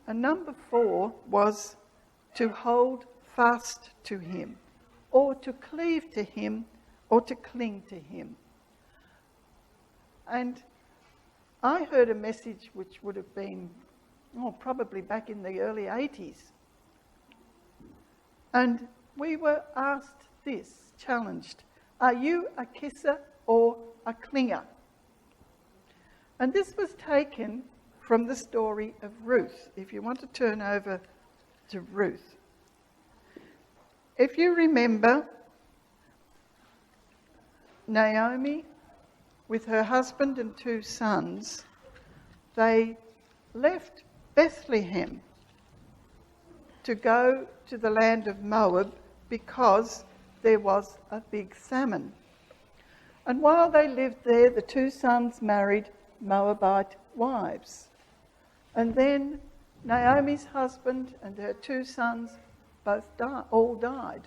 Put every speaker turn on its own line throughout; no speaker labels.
And number 4 was to hold fast to him, or to cleave to him, or to cling to him. And I heard a message which would have been, probably back in the early 80s. And we were asked this, challenged, are you a kisser or a clinger? And this was taken from the story of Ruth. If you want to turn over to Ruth. If you remember, Naomi, with her husband and 2 sons, they left Bethlehem to go to the land of Moab because there was a big famine. And while they lived there, the 2 sons married Moabite wives. And then Naomi's husband and her 2 sons all died.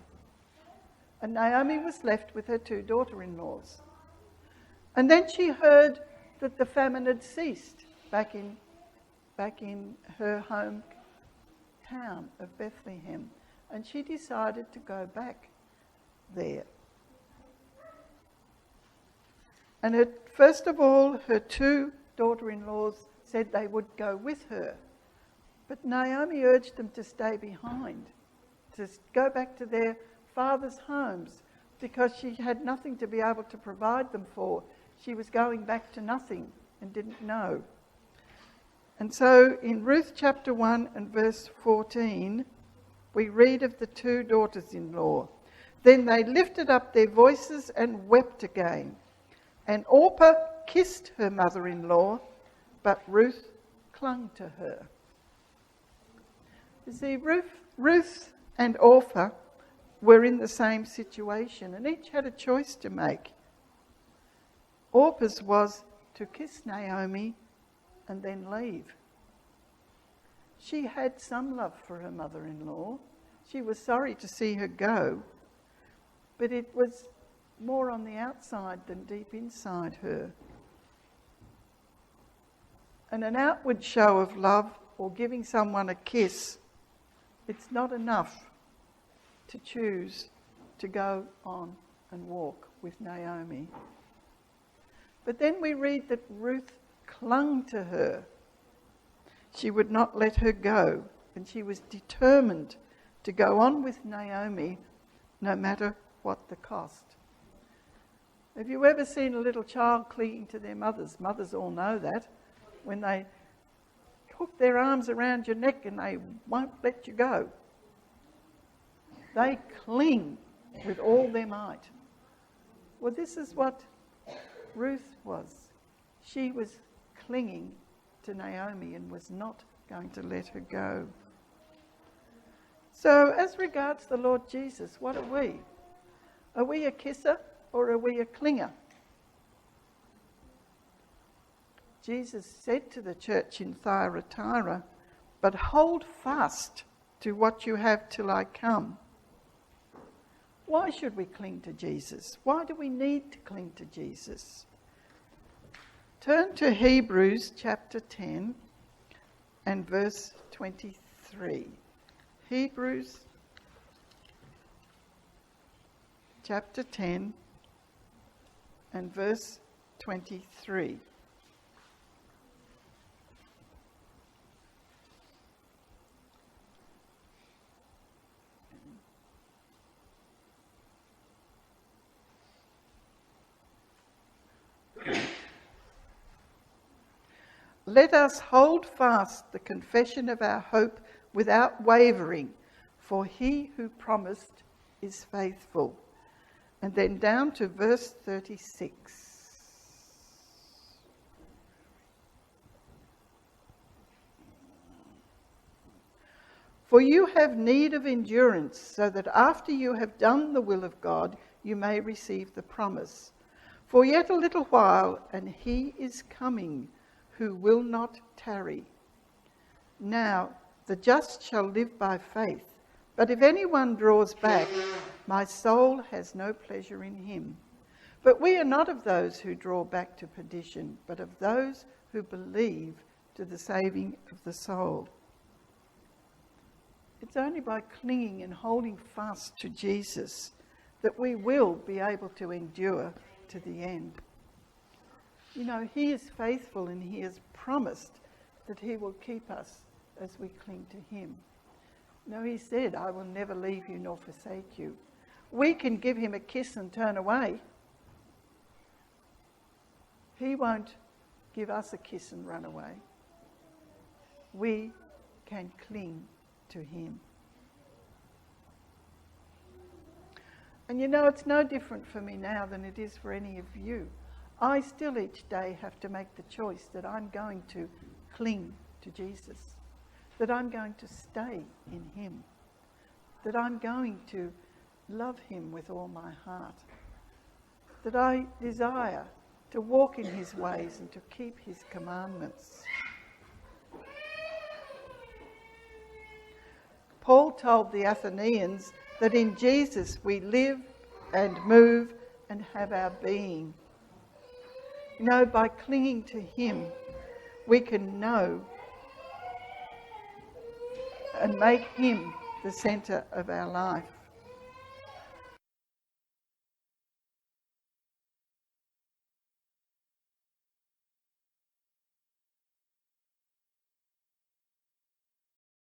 And Naomi was left with her 2 daughter-in-laws. And then she heard that the famine had ceased back in her hometown of Bethlehem. And she decided to go back there. And first of all, her 2 daughter-in-laws said they would go with her. But Naomi urged them to stay behind, to go back to their father's homes, because she had nothing to be able to provide them for. She was going back to nothing and didn't know. And so in Ruth chapter 1 and verse 14, we read of the 2 daughters-in-law. Then they lifted up their voices and wept again. And Orpah kissed her mother-in-law, but Ruth clung to her. You see, Ruth and Orpah were in the same situation, and each had a choice to make. Orpah's was to kiss Naomi and then leave. She had some love for her mother-in-law. She was sorry to see her go, but it was more on the outside than deep inside her. And an outward show of love or giving someone a kiss, it's not enough to choose to go on and walk with Naomi. But then we read that Ruth clung to her. She would not let her go, and she was determined to go on with Naomi no matter what the cost. Have you ever seen a little child clinging to their mothers? Mothers all know that. When they hook their arms around your neck and they won't let you go. They cling with all their might. Well, this is what Ruth was. She was clinging to Naomi and was not going to let her go. So, as regards the Lord Jesus, what are we? Are we a kisser or are we a clinger? Jesus said to the church in Thyatira, "But hold fast to what you have till I come." Why should we cling to Jesus? Why do we need to cling to Jesus? Turn to Hebrews chapter 10 and verse 23. Hebrews chapter 10 and verse 23. Let us hold fast the confession of our hope without wavering, for he who promised is faithful. And then down to verse 36. For you have need of endurance, so that after you have done the will of God, you may receive the promise. For yet a little while, and he is coming, who will not tarry. Now, the just shall live by faith. But if anyone draws back, my soul has no pleasure in him. But we are not of those who draw back to perdition, but of those who believe to the saving of the soul. It's only by clinging and holding fast to Jesus that we will be able to endure to the end. You know, he is faithful and he has promised that he will keep us as we cling to him. No, he said, I will never leave you nor forsake you. We can give him a kiss and turn away. He won't give us a kiss and run away. We can cling to him. And you know, it's no different for me now than it is for any of you. I still each day have to make the choice that I'm going to cling to Jesus, that I'm going to stay in him, that I'm going to love him with all my heart, that I desire to walk in his ways and to keep his commandments. Paul told the Athenians that in Jesus we live and move and have our being. You know, by clinging to him, we can know and make him the centre of our life.